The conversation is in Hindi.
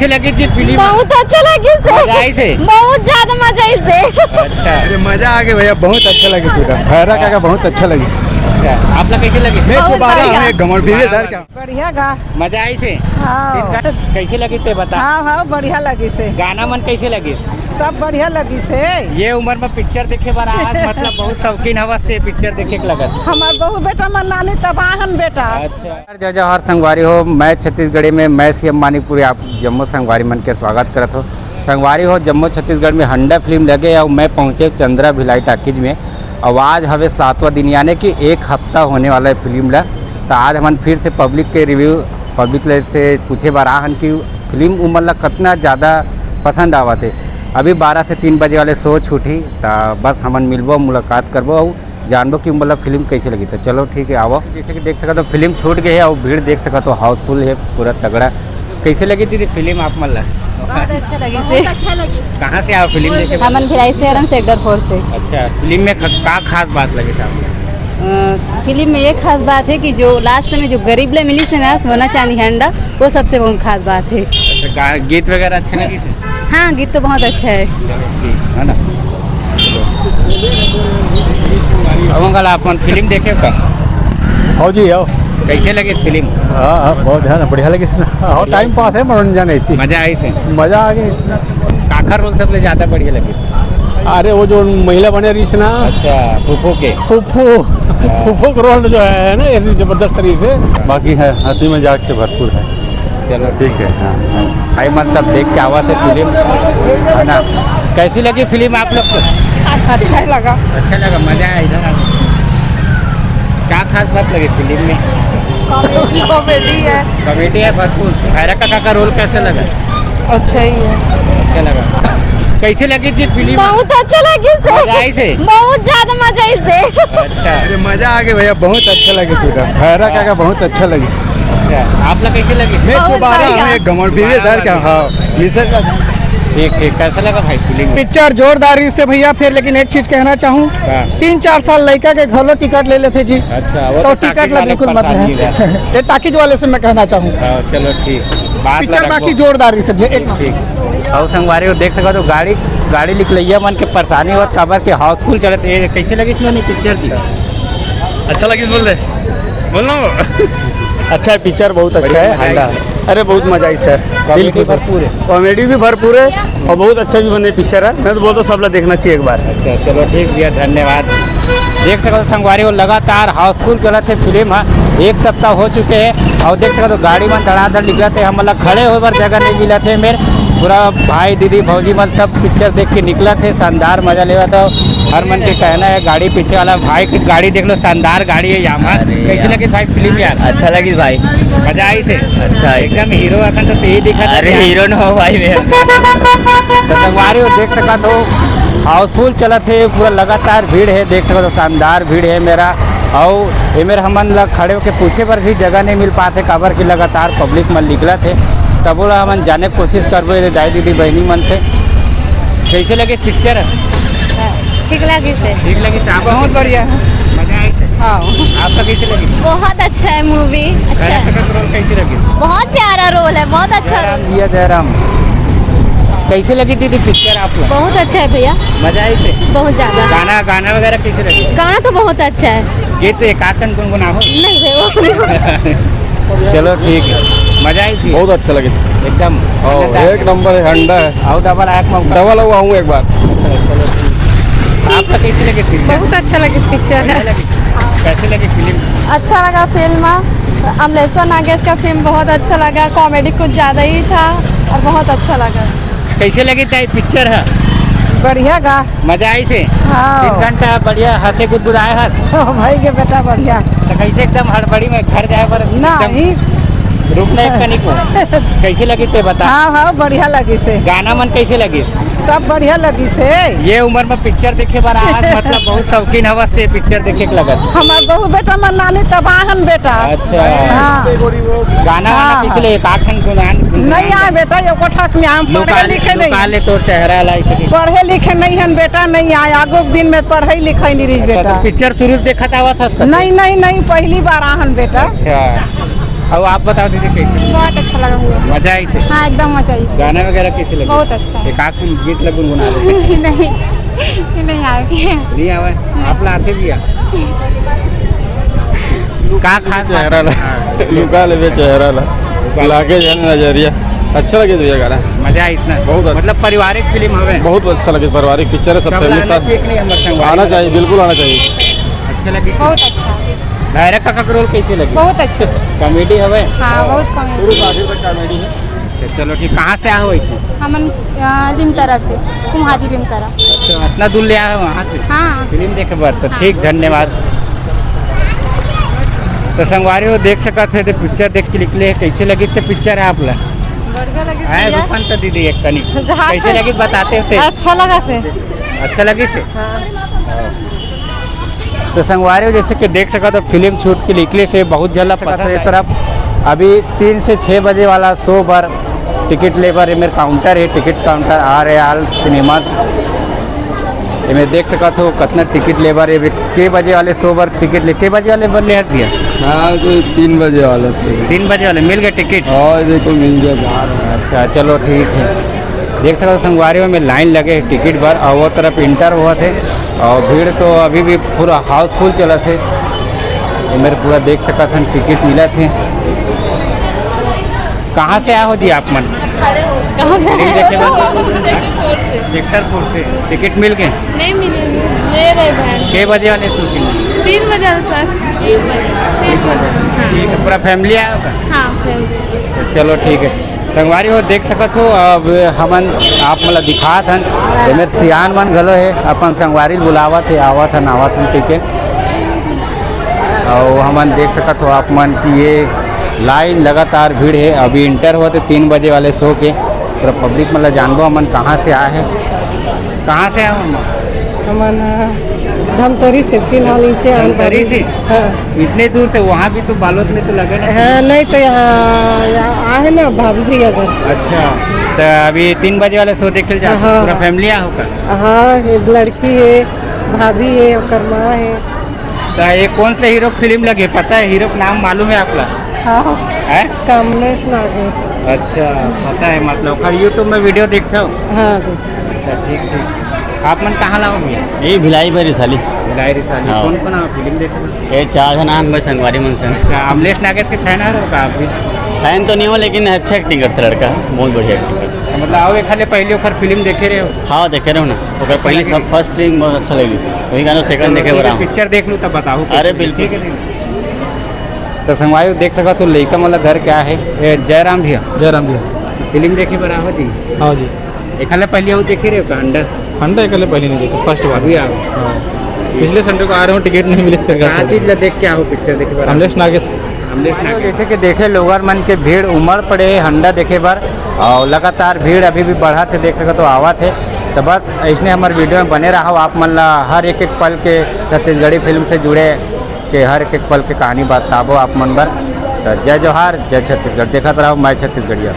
लगी थी फिल्म? बहुत अच्छा लगी से, बहुत ज्यादा मजा से। अच्छा, अरे मजा आ गया भैया, बहुत अच्छा लगे पूरा भैरा का बहुत अच्छा लगी। अच्छा, आप लोग कैसे लगे? मैं दोबारा हमें गमन भी क्या बढ़िया गा। मजा आई से? हाँ कैसे लगी थे बता? हाँ बढ़िया लगी से। गाना मन कैसे लगी? सब बढ़िया लगी से। ये उम्र में पिक्चर देखे बार आज मतलब बहुत शौकीन हवस थे पिक्चर देखे के लगत। हमार बहू बेटा मन नानी तबाहन बेटा। अच्छा, जय जवाहर संगवारी हो। मैं छत्तीसगढ़ी में मैं सीएम मानीपुरी आप जम्मू संगवारी मन के स्वागत करत हो। संगवारी हो जम्मू छत्तीसगढ़ में हंडा फिल्म लगे और मैं पहुँचे चंद्रा भिलाई टाकीज में। आवाज़ हवे 7वां दिन यानी कि एक हफ्ता होने वाला है फिल्म ला। तो आज हम फिर से पब्लिक के रिव्यू पब्लिक से पूछे बार आहन कि फिल्म उमर ला कितना ज़्यादा पसंद आवत है। अभी 12 से 3 बजे वाले शो छूटी तो बस हमन मिलबो मुलाकात करबो और जानबो कि मतलब फिल्म कैसे लगी। तो चलो ठीक है आओ। जैसे कि देख सका तो फिल्म छूट गई है और भीड़ देख सका तो हाउसफुल है पूरा तगड़ा। कैसे लगी थी फिल्म आप मन ला? बहुत अच्छा लगी से। अच्छा लगी। कहाँ से आओ फिल्म देखे? हमन भिलाई से आराम सेक्टर 4 से। अच्छा, फिल्म में क्या खास बात लगी था आपको? फिल्म में ये खास बात है कि जो लास्ट में जो गरीब ले मिली से ना सोना चांदी हंडा, वो सबसे बहुत खास बात है। अच्छा, गीत वगैरह अच्छे लगे थे? हाँ गीत तो बहुत अच्छा है। है ना? अब आप फिल्म देखे का? हाँ जी आओ। कैसे लगे फिल्म? हाँ बहुत ध्यान बढ़िया लगी इसमें। हाँ टाइम पास है, मनोरंजन ऐसी मजा आई से? मजा आ गया इसमें। काखर रोल सबसे ज़्यादा बढ़िया लगे? अरे वो जो महिला बने रही ना, अच्छा, फूफू के फूफू का रोल जो है ना ये जबरदस्त तरीके से। बाकी है हंसी मजाक से भरपूर है। चलो ठीक है। हाँ भाई मतलब देख के आवा थे फिल्म, है ना? कैसी लगी फिल्म आप लोग को? अच्छा लगा। अच्छा लगा, मजा आया इधर। क्या खास बात लगी फिल्म में? कॉमेडी है। कॉमेडी है भरपूर। भैरा काका का रोल कैसा लगा? अच्छा ही है। अच्छा लगा। कैसे लगी थी फिल्म? बहुत अच्छा लगी मजा आई से? बहुत ज्यादा मजा से। अच्छा, अरे मजा आ गया भैया, बहुत अच्छा लगे पूरा भैरा का बहुत अच्छा लगी। अच्छा, आप लोग कैसे लगी? मैं बहुत दोबारा बढ़िया। हमें गमन भी क्या। हाँ ठीक ठीक, कैसा लगा भाई फिल्म? पिक्चर जोरदारी से भैया। फिर लेकिन एक चीज कहना चाहूँ, हाँ। 3-4 साल लड़का के घरों टिकट ले लेते जी। अच्छा, वो तो टाकीज टिकट ला वाले बिल्कुल मत परेशानी है। है। ये टाकीज वाले से मैं कहना चाहूँ, चलो ठीक, बात पिक्चर लगा बाकी वो। जोरदारी से एक नंबर। ठीक। और संगवारी हो देख सका तो गाड़ी निकलैया मन के परेशानी होत काबर के हाउसफुल चलत। ये कैसे लगी थी पिक्चर जी? अच्छा लगी बोल रहे बोल रहा अच्छा है, पिक्चर बहुत अच्छा है। बढ़िया है। अरे बहुत मजा आई सर। कॉमेडी भरपूर है। कॉमेडी भी भरपूर है और बहुत अच्छा भी बने पिक्चर है। मैं तो बोलता हूँ सब लोग देखना चाहिए एक बार। अच्छा चलो ठीक भैया, धन्यवाद। देख सको संगवारी हो लगातार हाउसफुल चलत है फिल्म। हाँ, 1 सप्ताह हो चुके हैं और देख सको तो गाड़ी में धड़ाधड़ निकलत है। हम लोग खड़े हो बार जगह नहीं मिला थे। मेरे पूरा भाई दीदी भौजी मन सब पिक्चर देख के निकला थे। शानदार मजा लेवा था। हर मन के कहना है गाड़ी पीछे वाला भाई की गाड़ी देख लो, शानदार गाड़ी है यामा। कैसे लगी भाई फिल्म यार? अच्छा लगी भाई। मजा आई से? अच्छा एकदम हीरो असन तो यही दिखा था। अरे हीरो न हो भाई मेरा। तो संगवारी हो देख सका तो हाउसफुल चलत है पूरा, लगातार भीड़ है। देख सका तो शानदार भीड़ है मेरा। और ये मेरे हमन लग खड़े होकर पूछे पर भी जगह नहीं मिल पाते काबर की लगातार पब्लिक मन निकला थे। तब बोला हमन जाने की कोशिश करबे दाई दीदी बहनी मन से। कैसे लगे पिक्चर? ठीक लगी से। ठीक लगी? बहुत बढ़िया है। मजा आई से? हाँ आपका कैसे लगी? बहुत अच्छा है मूवी। अच्छा भैरा है। काका का रोल कैसे लगी? बहुत प्यारा रोल है, बहुत अच्छा जयराम रोल। भैया जयराम। कैसे लगी दीदी पिक्चर आपको? बहुत अच्छा है भैया, मजा आई से? बहुत ज्यादा। गाना वगैरह कैसे लगी? गाना तो बहुत अच्छा है। गीत एकाकन गुनगुना हो? नहीं भाई वो चलो ठीक है, मजा आई थी बहुत अच्छा लगे एकदम। एक नंबर है, हंडा है। और डबल आँख में डबल हुआ हूँ एक बार। चलो ठीक। आपका कैसे लगे पिक्चर? बहुत अच्छा लगी पिक्चर है। कैसे लगी फिल्म? अच्छा लगा फिल्म। अमलेश्वर नागेश का फिल्म बहुत अच्छा लगा। कॉमेडी कुछ ज़्यादा ही था और बहुत अच्छा लगा। कैसे लगी था पिक्चर? है बढ़िया गा। मजा आई से? हाँ 3 घंटा बढ़िया हंसे गुदगुदाए हंस। भाई के बेटा बढ़िया। तो कैसे एकदम हड़बड़ी में घर जाए पर नहीं रुकना एक कनी को। कैसे लगी थे बता? हाँ बढ़िया लगी से। गाना मन कैसे लगी? सब बढ़िया लगी से। ये उम्र में पिक्चर देखे बार आज मतलब बहुत शौकीन हवस थे पिक्चर देखे के लगत। हमार बहू बेटा मन नानी तबाहन बेटा। अच्छा, हाँ गाना हाँ। पिछले एकाखन गुनगुनान नहीं आए बेटा, एगो ठक में हम पढ़े लिखे नहीं। ले तो चेहरा लाई सके। पढ़े लिखे नहीं हन बेटा, नहीं आए। आगो के दिन में पढ़े लिखे नहीं रही बेटा। पिक्चर शुरू देखा था नहीं नहीं नहीं, पहली बार आहन बेटा। अच्छा अब आप बताओ दीदी कैसे बहुत अच्छा लगा हुआ। मजा आई से हाँ एकदम मजा आई। गाना वगैरह कैसे लगे बहुत अच्छा। एक आख में गीत लगन गुना देते नहीं नहीं आएगी। नहीं आवे आप लाते भी का खास चेहरा ला लुका ले चेहरा ला लागे जाने नजरिया अच्छा लगे तो ये गाना मजा आई इतना बहुत अच्छा। मतलब पारिवारिक फिल्म हवे बहुत अच्छा लगे पारिवारिक पिक्चर है सब सब फैमिली लाना साथ चाहिए कि नहीं हमर संग आना चाहिए बिल्कुल आना चाहिए अच्छा लगी बहुत अच्छा। डायरेक्ट काका का रोल कैसे लगे बहुत अच्छा। कॉमेडी हवे हाँ बहुत कॉमेडी। आखिर तक कॉमेडी है अच्छा चलो ठीक कहाँ से आए हो वैसे हमन लिमतरा से कुम्हादी लिमतरा। अच्छा इतना दूर ले आए हो वहाँ से हाँ फिल्म देखे बर तो ठीक धन्यवाद तो संगवारी हो देख सकत है तो पिक्चर देख के निकले कैसे लगी तो पिक्चर है आप ला आए रुपन तो दीदी एक तनी कैसे लगी बताते होते अच्छा लगा से। अच्छा लगी से तो संगवारी हो जैसे कि देख सका तो फिल्म शूट के निकले से बहुत जल्द पसंद है तरफ अभी 3 से 6 बजे वाला शो पर टिकट लेबर मेरे काउंटर है टिकट काउंटर आ रहे आल सिनेमा मैं देख सका तो कितना टिकट लेबर है के बजे वाले शो पर टिकट ले के बजे वाले पर ले दिया हाँ कोई 3 बजे वाला से 3 बजे वाले मिल गए टिकट हाँ देखो मिल गया अच्छा चलो ठीक है देख सकते हो संगवारी में लाइन लगे टिकट पर और वो तरफ इंटर हुआ थे और भीड़ तो अभी भी पूरा हाउसफुल चला थे ये मेरे पूरा देख सका था टिकट मिला थे कहाँ से आए हो जी आप मन फिल्म देखे विक्टरपुर से टिकट मिल गए नहीं मिले ले रहे बहन। के बजे वाले शूटिंग 3 बजे सर। 1 बजे ठीक है पूरा फैमिली आया होगा हाँ अच्छा, चलो ठीक है संगवारी हो देख सकत हो अब हमन आप मतलब दिखा थन मेरे सियान मन गलो है अपन संगवारी बुलावत है आवत हन ठीक है और हमन देख सकत हो आप मन की ये लाइन लगातार भीड़ है अभी इंटर हुआ तो 3 बजे वाले शो के पूरा पब्लिक मतलब जानबो हमन कहाँ से आए हैं कहाँ से आए हमन धमतरी से फिलहाल नीचे धमतरी से हाँ इतने दूर से वहाँ भी तो बालोद में तो लगे ना हाँ नहीं तो यहाँ आए ना भाभी भी अगर। अच्छा तो अभी 3 बजे वाले शो देखे जा हाँ। पूरा फैमिली आ होगा हाँ एक लड़की है भाभी है और माँ है। तो ये कौन से हीरो फिल्म लगे पता है हीरो का नाम मालूम है आपका हाँ है कमलेश नागेश। अच्छा पता है मतलब खैर यूट्यूब में वीडियो देखते हो हाँ अच्छा ठीक ठीक आप मन कहाँ लाओ भैया ये भिलाई भरी साली भिलाई रिसाली हाँ। कौन कौन आओ फिल्म देखो ये 4 जन हम भाई संगवारी मन से अच्छा अमलेश नागेश के फैन है का आप भी फैन तो नहीं हो लेकिन अच्छा एक्टिंग करता लड़का बहुत बढ़िया एक्टिंग करता मतलब आओ एक खाले पहले ओकर फिल्म देखे रहे हो हाँ देखे रहो ना ओकर पहले सब फर्स्ट फिल्म बहुत अच्छा लगी वही गाना सेकंड देखे बड़ा पिक्चर देख लूँ तब बताओ अरे बिल्कुल। ठीक है तो संगवाई देख सका तो लड़का मतलब घर क्या है ये जयराम भैया जयराम भैया फिल्म देखे बराबर जी हाँ जी एक खाले पहले आओ देखे रहे हो का अंडर अंडा एक पहले नहीं देखा फर्स्ट बार अभी आओ पिछले संडे को आ रहा हूँ टिकट नहीं मिली कहाँ चीज ला देख के आओ पिक्चर देखे बराबर अमलेश नागेश जैसे कि देखे लोगर मन के भीड़ उमड़ पड़े हंडा देखे बार और लगातार भीड़ अभी भी बढ़ा थे देख सको तो आवा थे तो बस ऐसने हमारे वीडियो में बने रहा आप मन ला हर एक पल के छत्तीसगढ़ी फिल्म से जुड़े के हर एक पल के कहानी बताबो आप मन बर तो जय जोहार जय छत्तीसगढ़ देखते रहो मैं छत्तीसगढ़िया।